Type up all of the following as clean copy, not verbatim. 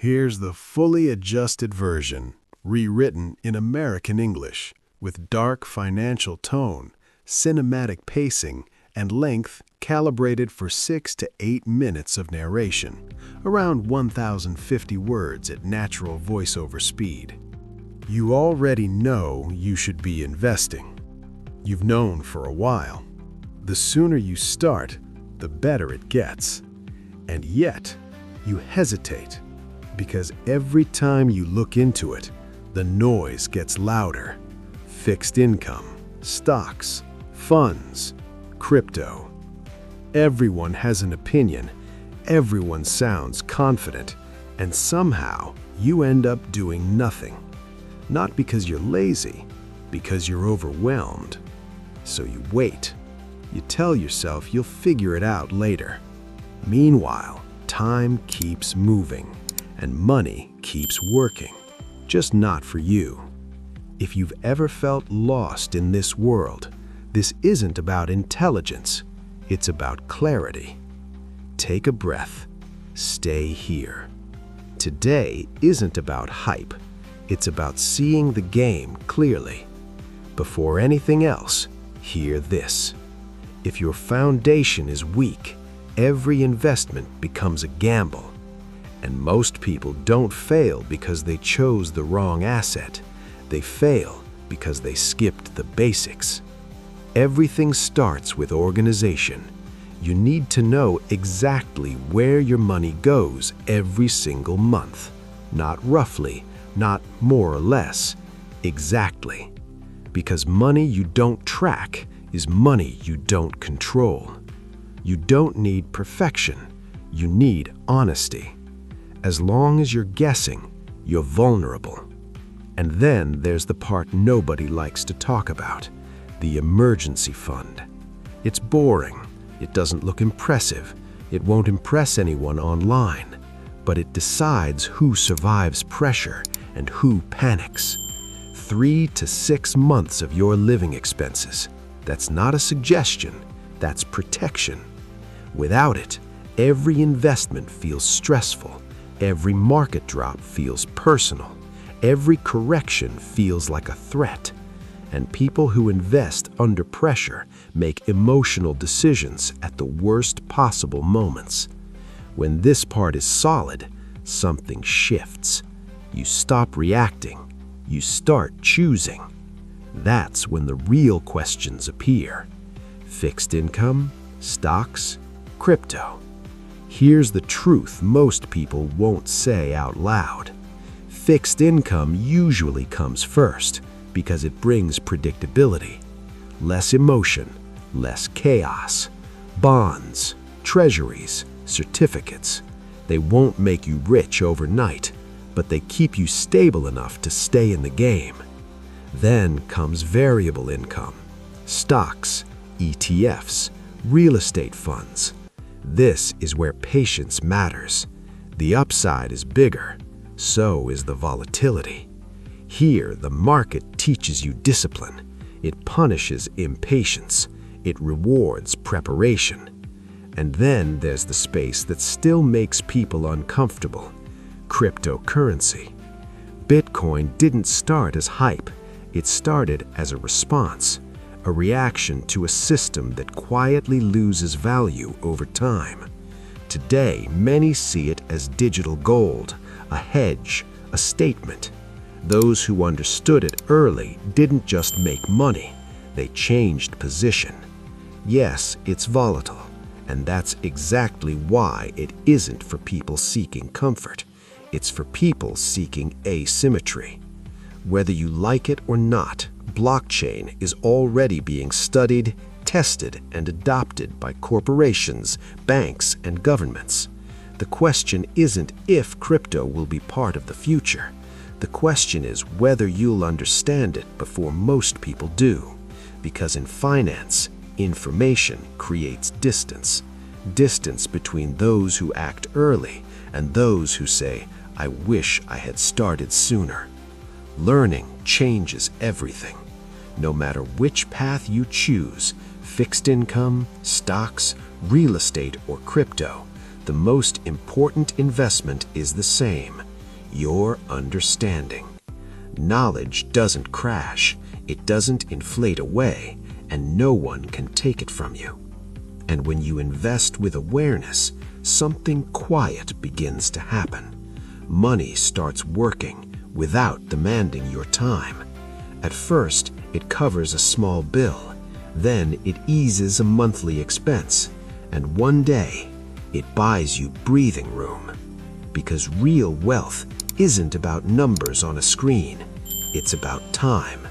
Here's the fully adjusted version, rewritten in American English, with dark financial tone, cinematic pacing, and length calibrated for 6 to 8 minutes of narration, around 1,050 words at natural voiceover speed. You already know you should be investing. You've known for a while. The sooner you start, the better it gets. And yet, you hesitate, because every time you look into it, the noise gets louder. Fixed income, stocks, funds, crypto. Everyone has an opinion, everyone sounds confident, and somehow you end up doing nothing. Not because you're lazy, because you're overwhelmed. So you wait. You tell yourself you'll figure it out later. Meanwhile, time keeps moving, and money keeps working, just not for you. If you've ever felt lost in this world, this isn't about intelligence, it's about clarity. Take a breath, stay here. Today isn't about hype, it's about seeing the game clearly. Before anything else, hear this. If your foundation is weak, every investment becomes a gamble. And most people don't fail because they chose the wrong asset. They fail because they skipped the basics. Everything starts with organization. You need to know exactly where your money goes every single month. Not roughly, not more or less, exactly. Because money you don't track is money you don't control. You don't need perfection, you need honesty. As long as you're guessing, you're vulnerable. And then there's the part nobody likes to talk about, the emergency fund. It's boring, it doesn't look impressive, it won't impress anyone online, but it decides who survives pressure and who panics. 3 to 6 months of your living expenses. That's not a suggestion, that's protection. Without it, every investment feels stressful. Every market drop feels personal. Every correction feels like a threat. And people who invest under pressure make emotional decisions at the worst possible moments. When this part is solid, something shifts. You stop reacting. You start choosing. That's when the real questions appear. Fixed income, stocks, crypto. Here's the truth most people won't say out loud. Fixed income usually comes first because it brings predictability. Less emotion, less chaos. Bonds, treasuries, certificates. They won't make you rich overnight, but they keep you stable enough to stay in the game. Then comes variable income, stocks, ETFs, real estate funds. This is where patience matters. The upside is bigger, so is the volatility. Here, the market teaches you discipline. It punishes impatience. It rewards preparation. And then there's the space that still makes people uncomfortable. Cryptocurrency. Bitcoin didn't start as hype. It started as a response, a reaction to a system that quietly loses value over time. Today, many see it as digital gold, a hedge, a statement. Those who understood it early didn't just make money, they changed position. Yes, it's volatile, and that's exactly why it isn't for people seeking comfort. It's for people seeking asymmetry. Whether you like it or not, blockchain is already being studied, tested, and adopted by corporations, banks, and governments. The question isn't if crypto will be part of the future. The question is whether you'll understand it before most people do. Because in finance, information creates distance. Distance between those who act early and those who say, "I wish I had started sooner." Learning changes everything. No matter which path you choose, fixed income, stocks, real estate, or crypto, the most important investment is the same: your understanding. Knowledge doesn't crash, it doesn't inflate away, and no one can take it from you. And when you invest with awareness, something quiet begins to happen. Money starts working without demanding your time. At first, it covers a small bill, then it eases a monthly expense, and one day, it buys you breathing room. Because real wealth isn't about numbers on a screen, it's about time.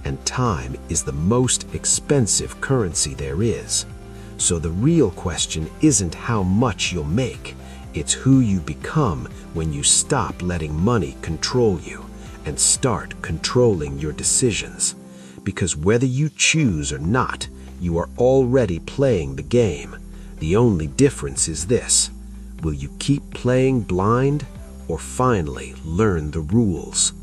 And time is the most expensive currency there is. So the real question isn't how much you'll make, it's who you become when you stop letting money control you and start controlling your decisions. Because whether you choose or not, you are already playing the game. The only difference is this: will you keep playing blind or finally learn the rules?